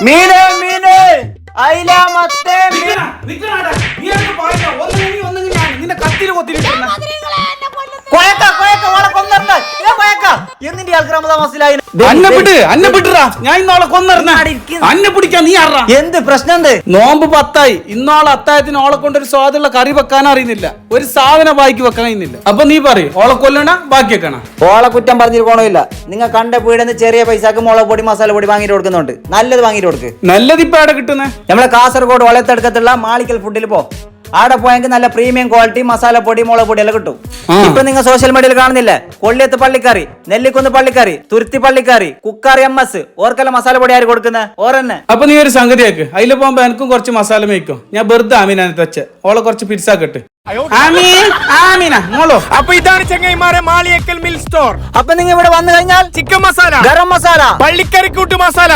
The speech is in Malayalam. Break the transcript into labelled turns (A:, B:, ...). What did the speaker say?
A: മീന് മീന് അയില മത്തേ
B: നിന്റെ കത്തില് കൊത്തിരിക്കുന്ന ഞാൻ ഇന്നോളെ കൊന്നിരുന്ന അന്നെ പിടിക്കാൻ നീ ആറാ
A: എന്ത് പ്രശ്നം?
B: നോമ്പ് 10 ഇന്നോളെ അത്തായത്തിന് ഓളെ കൊണ്ടൊരു സ്വാദുള്ള കറി വെക്കാൻ അറിയുന്നില്ല, ഒരു സാധനം ബാക്കി വെക്കാൻ കഴിയുന്നില്ല. അപ്പൊ നീ പറയും ഓളെ കൊല്ലണ ബാക്കി വെക്കണ?
A: ഓളെ കുറ്റം പറഞ്ഞിട്ട് ഗുണമില്ല. നിങ്ങൾ കണ്ട വീടിന്ന് ചെറിയ പൈസക്ക് മുളക് പൊടി മസാല പൊടി വാങ്ങിട്ട് കൊടുക്കുന്നുണ്ട്. നല്ലത് വാങ്ങിട്ട് കൊടുക്ക്.
B: നല്ലത് ഇപ്പൊ എവിടെ കിട്ടുന്നേ?
A: നമ്മളെ കാസർഗോഡ് വളയത്തടുക്കത്തുള്ള മാളിക്കൽ ഫുഡിൽ പോ. അവിടെ പോയെങ്കിൽ നല്ല പ്രീമിയം ക്വാളിറ്റി മസാല പൊടി മുളക് പൊടി എല്ലാം കിട്ടും. ഇപ്പൊ നിങ്ങൾ സോഷ്യൽ മീഡിയയിൽ കാണുന്നില്ലേ, കൊള്ളിയത്ത് പള്ളിക്കറി, നെല്ലിക്കുന്ന് പള്ളിക്കറി, തുരുത്തി പള്ളിക്കറി, കുക്കാറി MS ഓർക്കെല്ലാം മസാല പൊടി ആര് കൊടുക്കുന്നത്? ഓരന്നെ.
B: അപ്പൊ നീ ഒരു സംഗതിയാക്ക്, അതിൽ പോകുമ്പോ എനിക്കും കുറച്ച് മസാല മേയ്ക്കോ. ഞാൻ വെറുതെ ആമീനാനെ തച്ച് ഓളെ കുറച്ച് പിരിസാക്കട്ടെ.
C: അപ്പൊ ഇതാണ് ചെങ്ങൈമാരെ മാളിയേക്കൽ മിൽ സ്റ്റോർ.
A: അപ്പൊ നിങ്ങൾ ഇവിടെ വന്നു കഴിഞ്ഞാൽ
C: ചിക്കൻ മസാല,
A: ഗരം മസാല,
C: പള്ളിക്കറിക്കൂട്ട് മസാല,